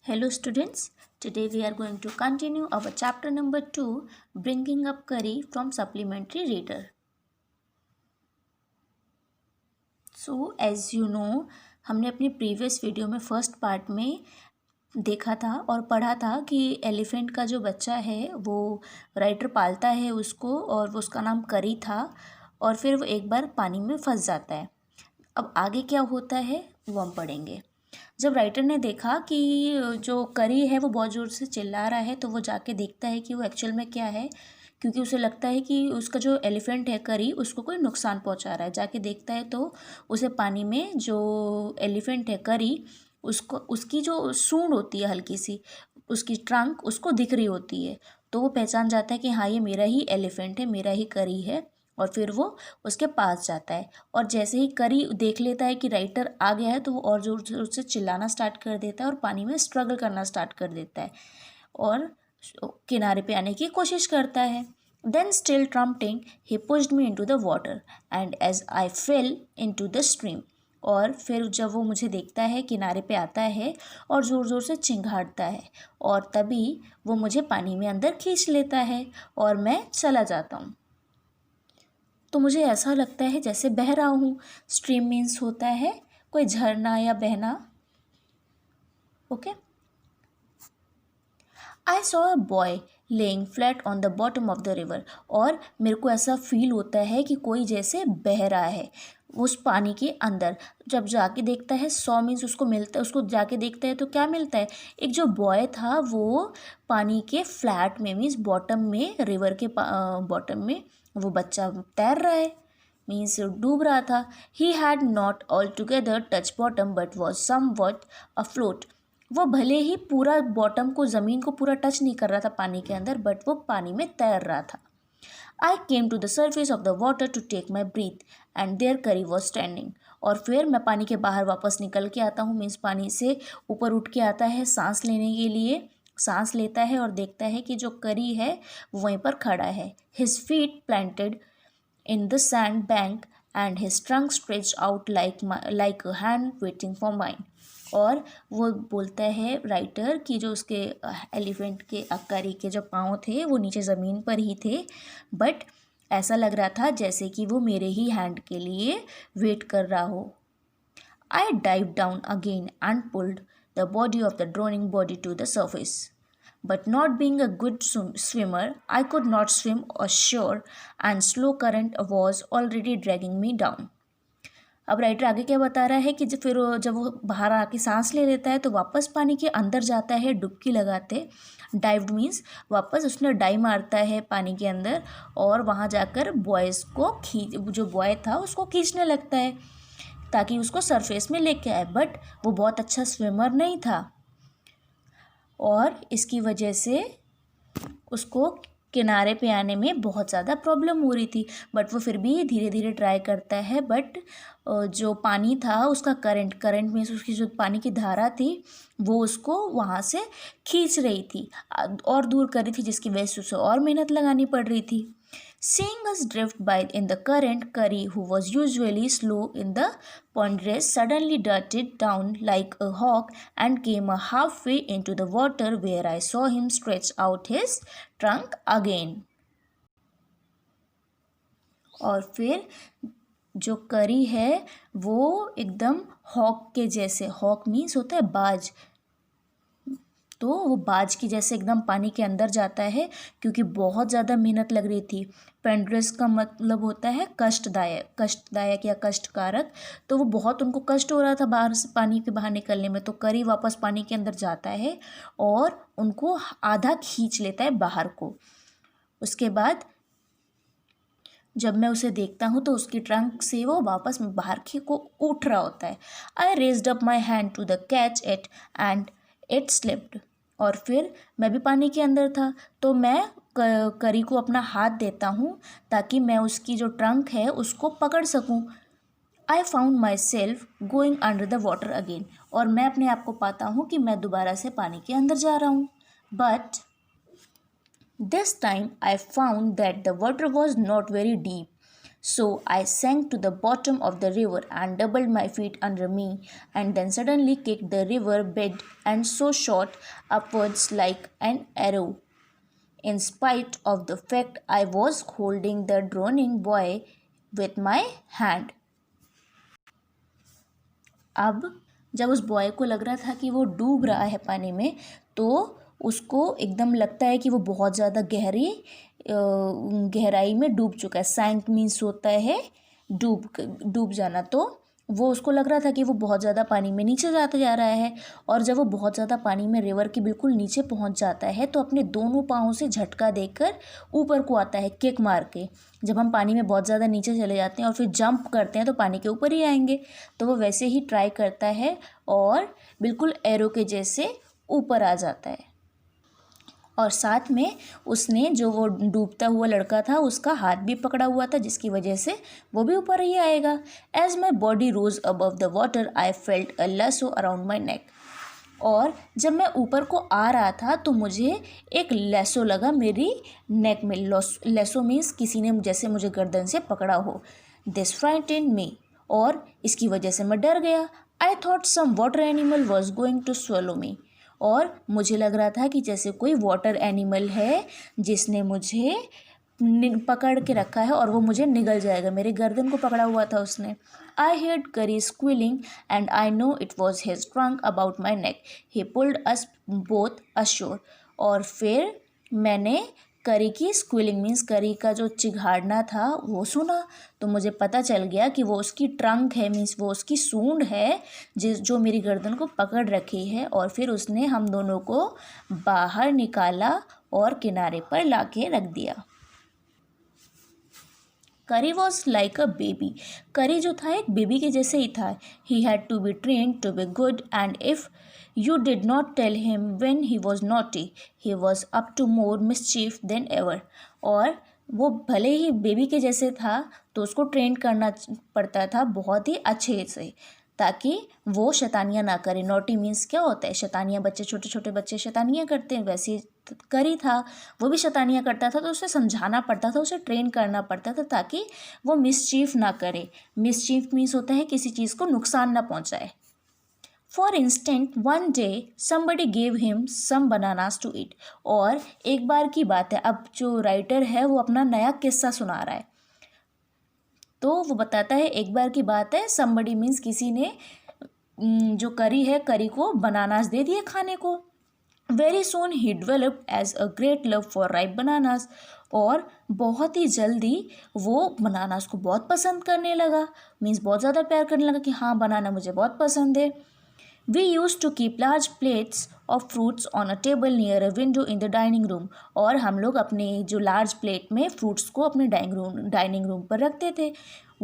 Hello students, today we are going to continue our chapter number 2, Bringing Up Curry from Supplementary Reader. So as you know, हमने अपनी previous video में first part में देखा था और पढ़ा था कि एलिफेंट का जो बच्चा है वो राइटर पालता है उसको और वो उसका नाम करी था और फिर वो एक बार पानी में फंस जाता है। अब आगे क्या होता है वो हम पढ़ेंगे। जब राइटर ने देखा कि जो करी है वो बहुत ज़ोर से चिल्ला रहा है तो वो जाके देखता है कि वो एक्चुअल में क्या है, क्योंकि उसे लगता है कि उसका जो एलिफेंट है करी उसको कोई नुकसान पहुंचा रहा है। जाके देखता है तो उसे पानी में जो एलिफेंट है करी उसको उसकी जो सूंड होती है हल्की सी उसकी ट्रंक उसको दिख रही होती है, तो वो पहचान जाता है कि हाँ ये मेरा ही एलिफेंट है, मेरा ही करी है। और फिर वो उसके पास जाता है और जैसे ही करी देख लेता है कि राइटर आ गया है तो वो और ज़ोर ज़ोर से चिल्लाना स्टार्ट कर देता है और पानी में स्ट्रगल करना स्टार्ट कर देता है और किनारे पे आने की कोशिश करता है। Then still trumpeting he pushed me into the water and as I fell into the stream. और फिर जब वो मुझे देखता है किनारे पे आता है और ज़ोर ज़ोर से चिंघाड़ता है और तभी वो मुझे पानी में अंदर खींच लेता है और मैं चला जाता हूँ। तो मुझे ऐसा लगता है जैसे बह रहा हूँ। स्ट्रीम मीन्स होता है कोई झरना या बहना। Okay. I saw a boy laying flat on the bottom of the river. और मेरे को ऐसा फील होता है कि कोई जैसे बह रहा है उस पानी के अंदर। जब जाके देखता है सॉ मीन्स उसको मिलता है, उसको जाके देखता है तो क्या मिलता है, एक जो बॉय था वो पानी के फ्लैट में मीन्स बॉटम में, रिवर के बॉटम में वो बच्चा तैर रहा है, मीन्स डूब रहा था। He had not altogether touch bottom but was somewhat afloat. वो भले ही पूरा बॉटम को, ज़मीन को पूरा टच नहीं कर रहा था पानी के अंदर, बट वो पानी में तैर रहा था। I came to the surface of the water to take my breath and there Kari was standing. और फिर मैं पानी के बाहर वापस निकल के आता हूँ, मीन्स पानी से ऊपर उठ के आता है सांस लेने के लिए। सांस लेता है और देखता है कि जो करी है वो वहीं पर खड़ा है, his feet planted in the sand bank and his trunk stretched out like a hand waiting for mine। और वो बोलता है राइटर कि जो उसके एलिफेंट के अक्कारी के जो पाँव थे वो नीचे ज़मीन पर ही थे, बट ऐसा लग रहा था जैसे कि वो मेरे ही हैंड के लिए वेट कर रहा हो। I dive down again and pulled the body of the drowning body to the surface. But not being a good swimmer, I could not swim ashore and slow current was already dragging me down। अब writer आगे क्या बता रहा है कि जब वो बाहर आके सांस ले लेता है तो वापस पानी के अंदर जाता है डुबकी लगाते। डाइव्ड मीन्स वापस उसने डाई मारता है पानी के अंदर और वहाँ जाकर बॉयज़ को जो बॉय था उसको खींचने लगता है ताकि उसको सरफेस में लेके आए, बट वो बहुत अच्छा स्विमर नहीं था और इसकी वजह से उसको किनारे पे आने में बहुत ज़्यादा प्रॉब्लम हो रही थी। बट वो फिर भी धीरे धीरे ट्राई करता है, बट जो पानी था उसका करंट में उसकी जो पानी की धारा थी वो उसको वहाँ से खींच रही थी और दूर कर रही थी, जिसकी वजह से उसे और मेहनत लगानी पड़ रही थी। Seeing us drift by in the current, Curry, who was usually slow in the pond race, suddenly darted down like a hawk and came halfway into the water, where I saw him stretch out his trunk again। और फिर जो करी है वो एकदम hoc के जैसे, hoc means होता है बाज, तो वो बाज की जैसे एकदम पानी के अंदर जाता है क्योंकि बहुत ज़्यादा मेहनत लग रही थी। पेंड्रेस का मतलब होता है कष्टदायक या कष्टकारक, तो वो बहुत उनको कष्ट हो रहा था बाहर से पानी के बाहर निकलने में। तो करी वापस पानी के अंदर जाता है और उनको आधा खींच लेता है बाहर को। उसके बाद जब मैं उसे देखता हूँ तो उसकी ट्रंक से वो वापस बाहर को उठ रहा होता है। I raised up my hand to the catch it and it slipped. और फिर मैं भी पानी के अंदर था तो मैं करी को अपना हाथ देता हूँ ताकि मैं उसकी जो ट्रंक है उसको पकड़ सकूँ। I found my self going under the water again. और मैं अपने आप को पाता हूँ कि मैं दोबारा से पानी के अंदर जा रहा हूँ, but this time I found that the water was not very deep, So I sank to the bottom of the river and doubled my feet under me, and then suddenly kicked the river bed and so shot upwards like an arrow, in spite of the fact I was holding the drowning boy with my hand. अब जब उस boy को लग रहा था कि वो डूब रहा है पानी में, तो उसको एकदम लगता है कि वो बहुत ज़्यादा गहराई में डूब चुका है। सैंक मीन्स होता है डूब जाना। तो वो उसको लग रहा था कि वो बहुत ज़्यादा पानी में नीचे जाता जा रहा है, और जब वो बहुत ज़्यादा पानी में रिवर के बिल्कुल नीचे पहुंच जाता है तो अपने दोनों पाँवों से झटका देकर ऊपर को आता है, किक मार के। जब हम पानी में बहुत ज़्यादा नीचे चले जाते हैं और फिर जंप करते हैं तो पानी के ऊपर ही आएंगे, तो वो वैसे ही ट्राई करता है और बिल्कुल एरो के जैसे ऊपर आ जाता है। और साथ में उसने जो वो डूबता हुआ लड़का था उसका हाथ भी पकड़ा हुआ था, जिसकी वजह से वो भी ऊपर ही आएगा। As my body rose above the water I felt a lasso around my neck. और जब मैं ऊपर को आ रहा था तो मुझे एक लैसो लगा मेरी नेक में। लैसो मीन्स किसी ने जैसे मुझे गर्दन से पकड़ा हो। दिस फ्राइटेंड मी, और इसकी वजह से मैं डर गया। I thought some water animal was going to swallow me, और मुझे लग रहा था कि जैसे कोई वाटर एनिमल है जिसने मुझे पकड़ के रखा है और वो मुझे निगल जाएगा। मेरे गर्दन को पकड़ा हुआ था उसने। I heard Kari squealing and I know it was his trunk about my neck. He pulled us both ashore. और फिर मैंने करी की स्क्विलिंग मीन्स करी का जो चिघाड़ना था वो सुना, तो मुझे पता चल गया कि वो उसकी ट्रंक है, मीन्स वो उसकी सूंड है जो मेरी गर्दन को पकड़ रखी है। और फिर उसने हम दोनों को बाहर निकाला और किनारे पर लाके रख दिया। करी वॉज लाइक अ बेबी। करी जो था एक बेबी के जैसे ही था। He had to be train to be good, and if you did not tell him when he was naughty he was up to more mischief than ever. और वो भले ही बेबी के जैसे था तो उसको ट्रेन करना पड़ता था बहुत ही अच्छे से, ताकि वो शैतानियाँ ना करे। नॉटी मीन्स क्या होता है? शैतानियाँ, बच्चे, छोटे छोटे बच्चे शैतानियाँ करते हैं, वैसे करी था वो भी शैतानियाँ करता था, तो उसे समझाना पड़ता था, उसे ट्रेन करना पड़ता था ताकि वो मिसचीफ ना करे। मिसचीफ मीन्स होता है किसी चीज़ को नुकसान ना पहुँचाए। For instant one day somebody gave him some bananas to eat। और एक बार की बात है, अब जो राइटर है वो अपना नया किस्सा सुना रहा है, तो वो बताता है एक बार की बात है, somebody मीन्स किसी ने जो करी है, करी को बनानास दे दिए खाने को। Very soon he developed as a great love for ripe bananas. और बहुत ही जल्दी वो बनानास को बहुत पसंद करने लगा, मीन्स बहुत ज़्यादा प्यार करने लगा कि हाँ बनाना मुझे बहुत पसंद है। We used to keep large plates of fruits on a table near a window in the dining room। और हम लोग अपने जो लार्ज प्लेट में फ्रूट्स को अपने डाइनिंग रूम पर रखते थे।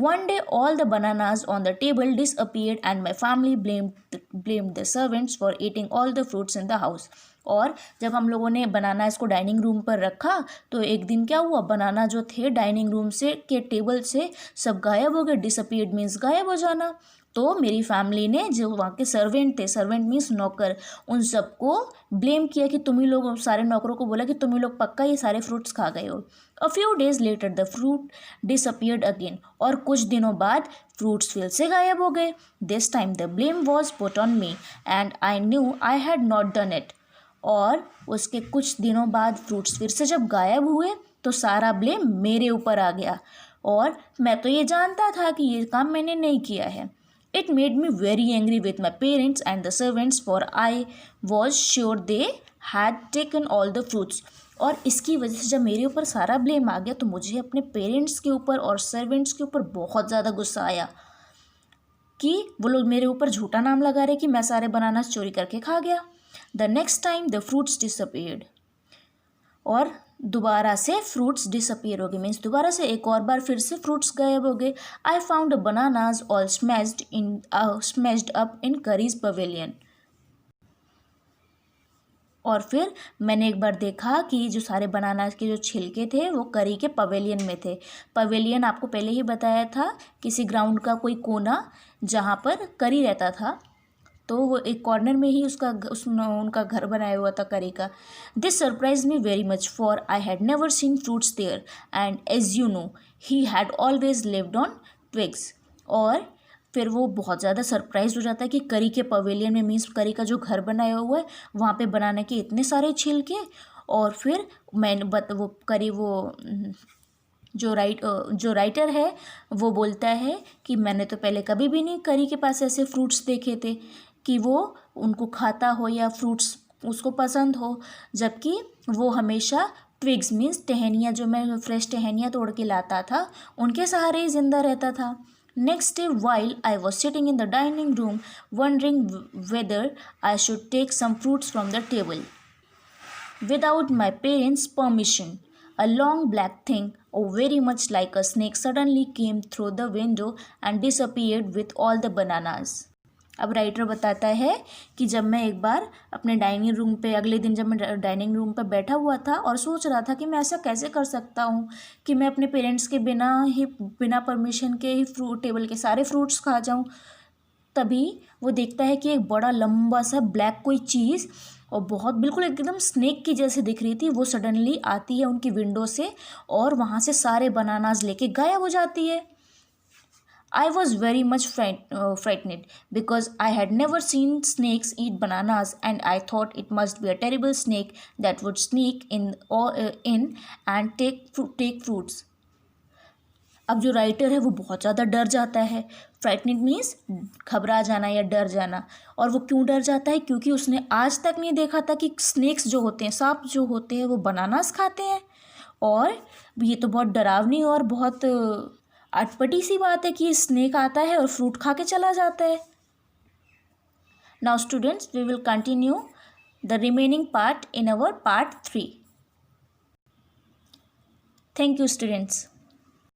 One day all the bananas on the table disappeared and my family blamed the servants for eating all the fruits in the house। और जब हम लोगों ने बनाना इसको डाइनिंग रूम पर रखा तो एक दिन क्या हुआ, बनाना जो थे डाइनिंग रूम से के टेबल से सब गायब हो गए। डिसअपीयर्ड मीन्स गायब हो जाना। तो मेरी फैमिली ने जो वहाँ के सर्वेंट थे, सर्वेंट मीन्स नौकर, उन सबको ब्लेम किया कि तुम ही लोग, सारे नौकरों को बोला कि तुम ही लोग पक्का ये सारे फ्रूट्स खा गए हो। A few days later the fruit disappeared again. और कुछ दिनों बाद फ्रूट्स फिर से गायब हो गए। This time the blame was put on me and I knew I had not done it. और उसके कुछ दिनों बाद फ्रूट्स फिर से जब गायब हुए तो सारा ब्लेम मेरे ऊपर आ गया, और मैं तो ये जानता था कि ये काम मैंने नहीं किया है। It made me very angry with my parents and the servants, for I was sure they had taken all the fruits। और इसकी वजह से जब मेरे ऊपर सारा ब्लेम आ गया तो मुझे अपने पेरेंट्स के ऊपर और सर्वेंट्स के ऊपर बहुत ज़्यादा गुस्सा आया कि वो लोग मेरे ऊपर झूठा नाम लगा रहे कि मैं सारे बनानास चोरी करके खा गया। The next time the fruits disappeared. और दोबारा से फ्रूट्स डिसअपीयर हो गए, मीन्स दोबारा से एक और बार फिर से फ्रूट्स गायब हो गए। I found bananas all smashed up in curries pavilion. और फिर मैंने एक बार देखा कि जो सारे बनानास के जो छिलके थे वो करी के पवेलियन में थे। पवेलियन आपको पहले ही बताया था, किसी ग्राउंड का कोई कोना जहाँ पर करी रहता था। तो वो एक कॉर्नर में ही उनका घर बनाया हुआ था करी का. This surprise me very much for I had never seen fruits there and as you know he had always lived on twigs. और फिर वो बहुत ज़्यादा सरप्राइज हो जाता है कि करी के पवेलियन में, मीन्स करी का जो घर बनाया हुआ है वहाँ पे बनाने के इतने सारे छिलके. और फिर वो करी जो राइटर है वो बोलता है कि मैंने तो पहले कभी भी नहीं करी के पास ऐसे फ्रूट्स देखे थे कि वो उनको खाता हो या फ्रूट्स उसको पसंद हो, जबकि वो हमेशा ट्विग्स मीन्स टहनियाँ, जो मैं फ्रेश टहनियाँ तोड़ के लाता था, उनके सहारे ही जिंदा रहता था. Next day while I was sitting in the dining room wondering whether I should take some fruits from the table. Without my parents' permission, a long black thing, oh very much like a snake, suddenly came through the window and disappeared with all the bananas. अब writer बताता है कि जब मैं एक बार अपने dining room पे, अगले दिन जब मैं डाइनिंग रूम पे बैठा हुआ था और सोच रहा था कि मैं ऐसा कैसे कर सकता हूँ कि मैं अपने पेरेंट्स के बिना परमिशन के ही टेबल के सारे फ्रूट्स खा जाऊँ, तभी वो देखता है कि एक बड़ा लंबा सा ब्लैक कोई चीज़, और बहुत बिल्कुल एकदम स्नेक की जैसे दिख रही थी, वो सडनली आती है उनकी विंडो से और वहाँ से सारे बनानाज लेके गायब हो जाती है. I was very much frightened because I had never seen snakes eat bananas and I thought it must be a terrible snake that would sneak in and take fruits. अब जो राइटर है वो बहुत ज़्यादा डर जाता है. फ्राइटनिड मीन्स घबरा जाना या डर जाना. और वो क्यों डर जाता है? क्योंकि उसने आज तक नहीं देखा था कि स्नेक्स जो होते हैं, सांप जो होते हैं, वो बनानास खाते हैं. और ये तो बहुत डरावनी और बहुत अटपटी सी बात है कि स्नेक आता है और फ्रूट खा के चला जाता है. Now students, we will continue the remaining part in our part 3. Thank you students.